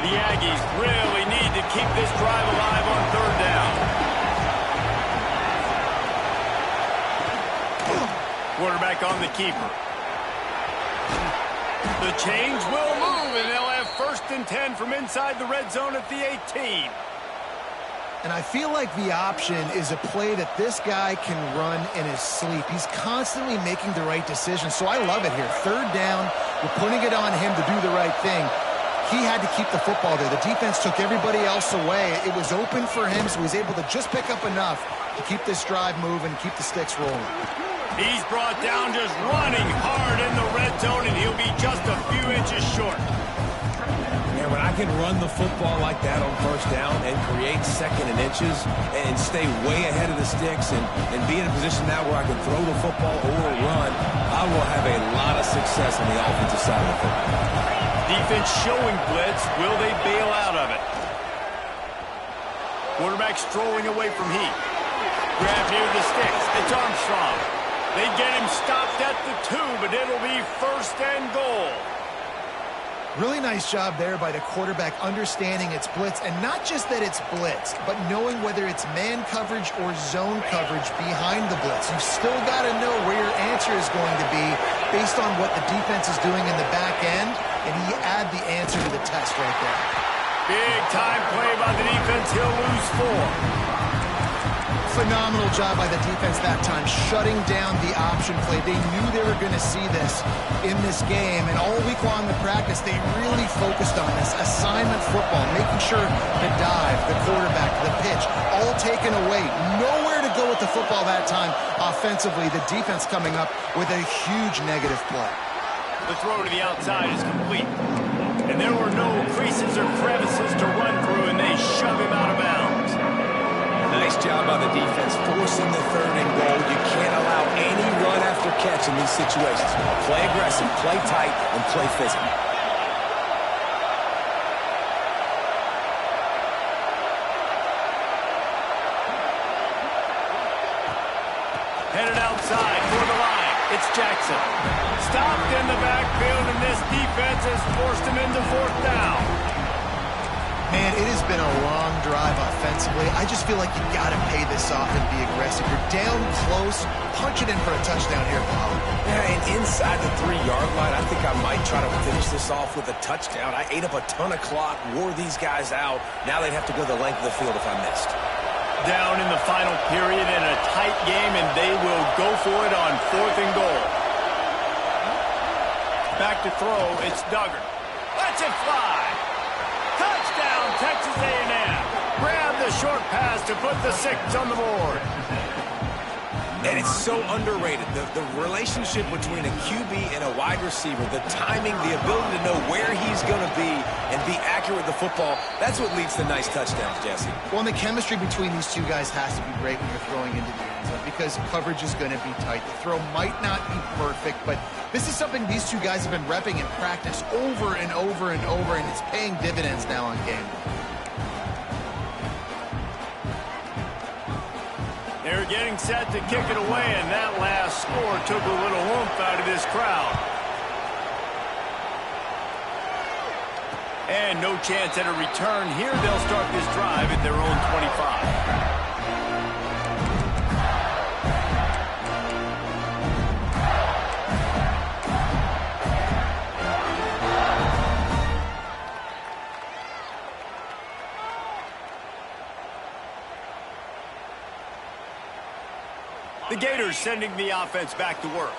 Speaker 1: The Aggies really need to keep this drive alive on 3rd down. Quarterback on the keeper. The change will move, and they'll have 1st and 10 from inside the red zone at the 18.
Speaker 3: And I feel like the option is a play that this guy can run in his sleep. He's constantly making the right decision, so I love it here. 3rd down, we're putting it on him to do the right thing. He had to keep the football there. The defense took everybody else away. It was open for him, so he was able to just pick up enough to keep this drive moving, keep the sticks rolling.
Speaker 1: He's brought down just running hard in the red zone, and he'll be just a few inches short.
Speaker 2: Yeah, when I can run the football like that on 1st down and create 2nd and inches and stay way ahead of the sticks and be in a position now where I can throw the football or run, I will have a lot of success on the offensive side of the football.
Speaker 1: Defense showing blitz. Will they bail out of it? Quarterback strolling away from Heat. Grab near the sticks. It's Armstrong. They get him stopped at the 2, but it'll be 1st and goal.
Speaker 3: Really nice job there by the quarterback understanding it's blitz, and not just that it's blitz, but knowing whether it's man coverage or zone coverage behind the blitz. You've still got to know where your answer is going to be based on what the defense is doing in the back end, and he add the answer to the test right there.
Speaker 1: Big time play by the defense. He'll lose 4.
Speaker 3: Phenomenal job by the defense that time, shutting down the option play. They knew they were going to see this in this game, and all week long in practice, they really focused on this assignment football, making sure the dive, the quarterback, the pitch, all taken away. Nowhere to go with the football that time offensively. The defense coming up with a huge negative play.
Speaker 1: The throw to the outside is complete, and there were no creases or crevices to run through, and they shove him out of bounds.
Speaker 2: Nice job by the defense forcing the 3rd and goal. You can't allow any run after catch in these situations. Play aggressive, play tight, and play physical.
Speaker 1: Headed outside for the line. It's Jackson. Stopped in the backfield, and this defense has forced him into 4th down.
Speaker 3: Man, it has been a long drive offensively. I just feel like you got to pay this off and be aggressive. You're down close. Punch it in for a touchdown here, Bob.
Speaker 2: Yeah, and inside the 3-yard line, I think I might try to finish this off with a touchdown. I ate up a ton of clock, wore these guys out. Now they'd have to go the length of the field if I missed.
Speaker 1: Down in the final period in a tight game, and they will go for it on 4th and goal. Back to throw, it's Duggar. Lets it fly. Touchdown, Texas A&M. Grab the short pass to put the 6 on the board.
Speaker 2: And it's so underrated. The relationship between a QB and a wide receiver, the timing, the ability to know where he's going to be and be accurate with the football, that's what leads to nice touchdowns, Jesse.
Speaker 3: Well, and the chemistry between these two guys has to be great when you're throwing into the end zone because coverage is going to be tight. The throw might not be perfect, but this is something these two guys have been repping in practice over and over and over, and it's paying dividends now on game.
Speaker 1: They're getting set to kick it away, and that last score took a little oomph out of this crowd. And no chance at a return here. They'll start this drive at their own 25. The Gators sending the offense back to work.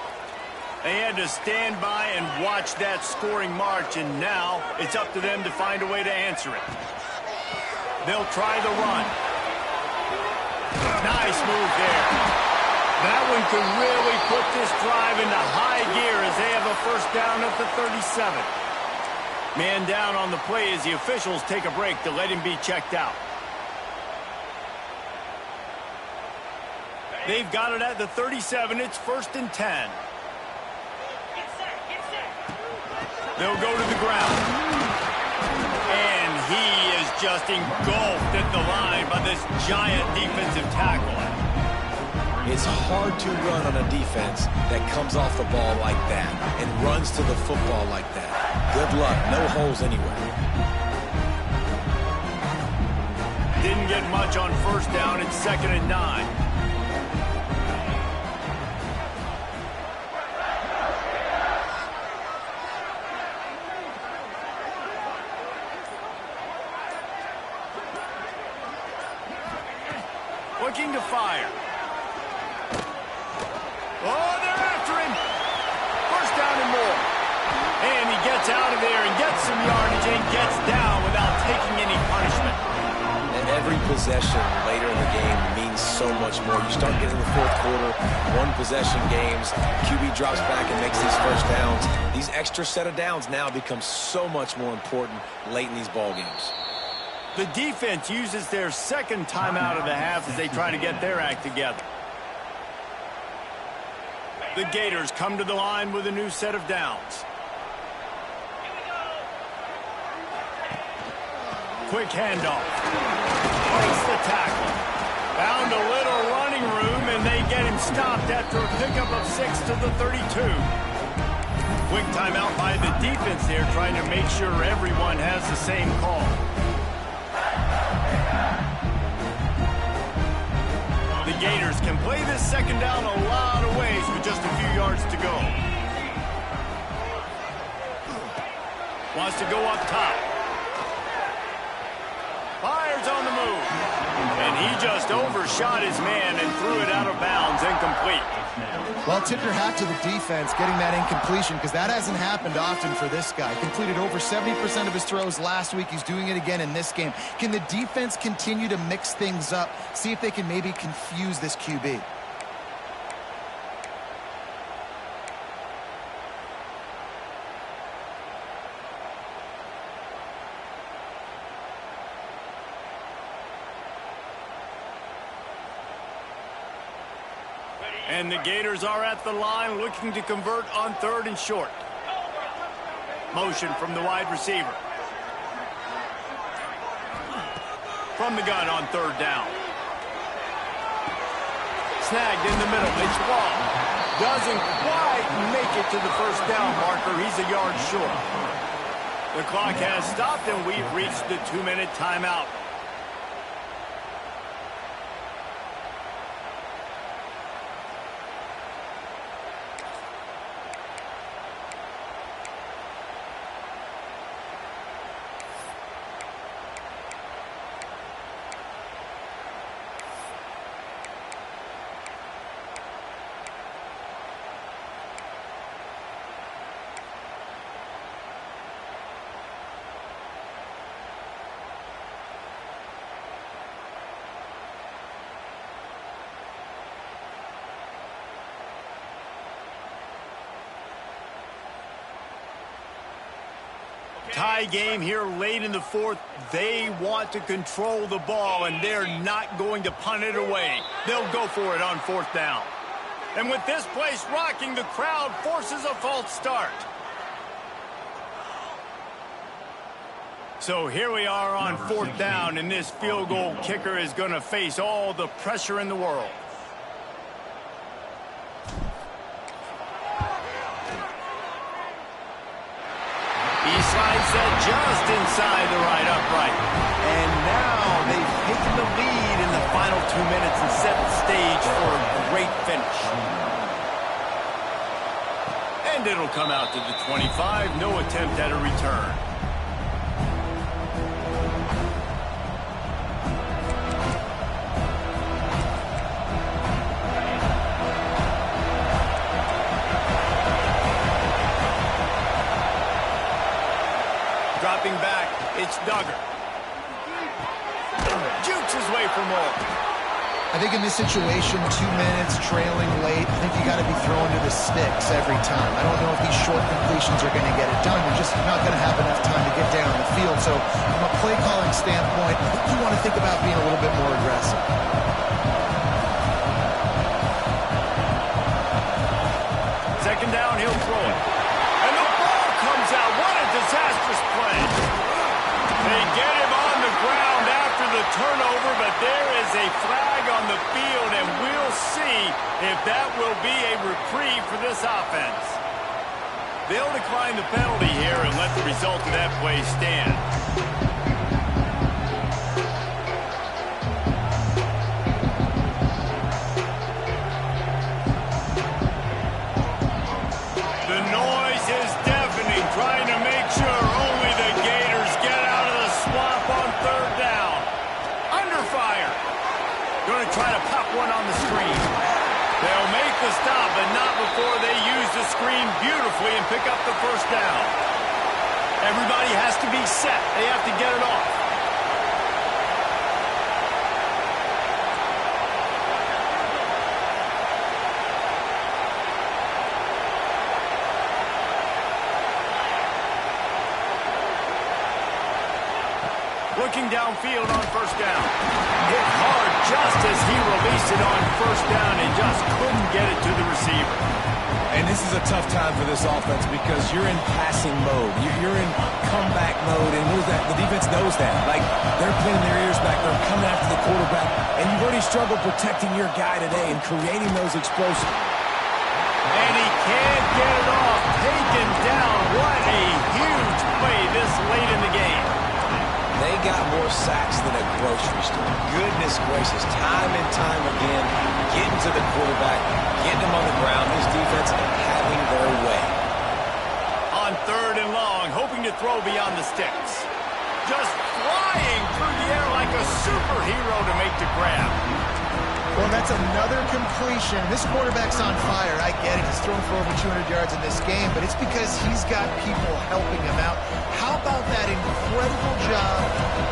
Speaker 1: They had to stand by and watch that scoring march, and now it's up to them to find a way to answer it. They'll try the run. Nice move there. That one could really put this drive into high gear as they have a first down at the 37. Man down on the play as the officials take a break to let him be checked out. They've got it at the 37. It's 1st and 10. They'll go to the ground. And he is just engulfed at the line by this giant defensive tackle.
Speaker 2: It's hard to run on a defense that comes off the ball like that and runs to the football like that. Good luck. No holes anywhere.
Speaker 1: Didn't get much on first down. It's 2nd and 9. Looking to fire. Oh, they're after him. First down and more. And he gets out of there and gets some yardage and gets down without taking any punishment.
Speaker 2: And every possession later in the game means so much more. You start getting the fourth quarter, one-possession games, QB drops back and makes these first downs. These extra set of downs now become so much more important late in these ball games.
Speaker 1: The defense uses their second timeout of the half as they try to get their act together. The Gators come to the line with a new set of downs. Quick handoff. Breaks the tackle. Found a little running room, and they get him stopped after a pickup of 6 to the 32. Quick timeout by the defense there, trying to make sure everyone has the same call. The Gators can play this second down a lot of ways with just a few yards to go. Wants to go up top. Fires on the move. And he just overshot his man and threw it out of bounds, incomplete.
Speaker 3: Well, tip your hat to the defense getting that incompletion, because that hasn't happened often for this guy. Completed over 70% of his throws last week. He's doing it again in this game. Can the defense continue to mix things up? See if they can maybe confuse this QB.
Speaker 1: And the Gators are at the line looking to convert on 3rd and short. Motion from the wide receiver. From the gun on 3rd down. Snagged in the middle. It's long. Doesn't quite make it to the first down marker. He's a yard short. The clock has stopped, and we've reached the 2-minute timeout. Tie game here late in the fourth. They want to control the ball, and they're not going to punt it away. They'll go for it on 4th down. And with this place rocking, the crowd forces a false start. So here we are on 4th down, and this field goal kicker is going to face all the pressure in the world. He slides that just inside the right upright. And now they've taken the lead in the final 2 minutes and set the stage for a great finish. And it'll come out to the 25. No attempt at a return. Dropping back, it's Duggar. Jukes his way for more.
Speaker 3: I think in this situation, 2 minutes, trailing late, I think you got to be throwing to the sticks every time. I don't know if these short completions are going to get it done. You're just not going to have enough time to get down the field. So from a play calling standpoint, I think you want to think about being a little bit more aggressive.
Speaker 1: Second down, he'll throw it. And the ball comes out. What a disastrous play. They get him on the ground after the turnover, but there is a flag on the field, and we'll see if that will be a reprieve for this offense. They'll decline the penalty here and let the result of that play stand. The noise is deafening, trying to make sure only the Gators get out of the swamp on third down. Under fire. Going to try to pop one on the screen. They'll make the stop, but not before they use the screen beautifully and pick up the first down. Everybody has to be set. They have to get it off. Looking downfield on first down. Hit hard just as he released it on first down and just couldn't get it to the receiver.
Speaker 2: And this is a tough time for this offense because you're in passing mode. You're in comeback mode, and the defense knows that. Like, they're pinning their ears back. They're coming after the quarterback. And you've already struggled protecting your guy today and creating those explosives.
Speaker 1: And he can't get it off. Taken down. What a huge play this late in the game.
Speaker 2: They got more sacks than a grocery store. Goodness gracious. Time and time again, getting to the quarterback, getting him on the ground. This defense having their way.
Speaker 1: On third and long, hoping to throw beyond the sticks. Just flying through the air like a superhero to make the grab.
Speaker 3: Well, that's another completion. This quarterback's on fire. I get it. He's thrown for over 200 yards in this game, but it's because he's got people helping him out. How about that incredible job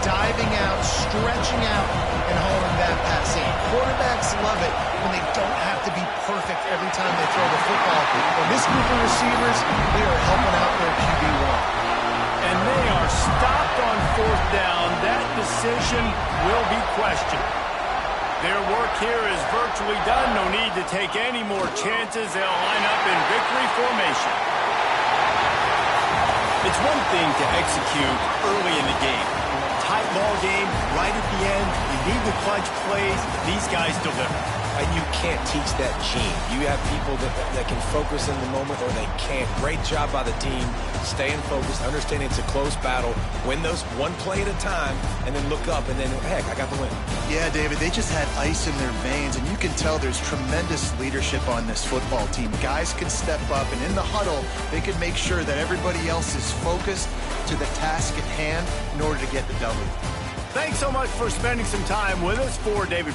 Speaker 3: diving out, stretching out, and hauling that pass in? Quarterbacks love it when they don't have to be perfect every time they throw the football. And this group of receivers, they are helping out their QB1.
Speaker 1: And they are stopped on fourth down. That decision will be questioned. Their work here is virtually done. No need to take any more chances. They'll line up in victory formation. It's one thing to execute early in the game. Tight ball game, right at the end. You need the clutch plays. These guys deliver.
Speaker 2: And you can't teach that gene. You have people that can focus in the moment or they can't. Great job by the team, staying focused, understanding it's a close battle, win those one play at a time, and then look up, and then, heck, I got the win.
Speaker 3: Yeah, David, they just had ice in their veins, and you can tell there's tremendous leadership on this football team. Guys can step up, and in the huddle, they can make sure that everybody else is focused to the task at hand in order to get the W.
Speaker 1: Thanks so much for spending some time with us. For David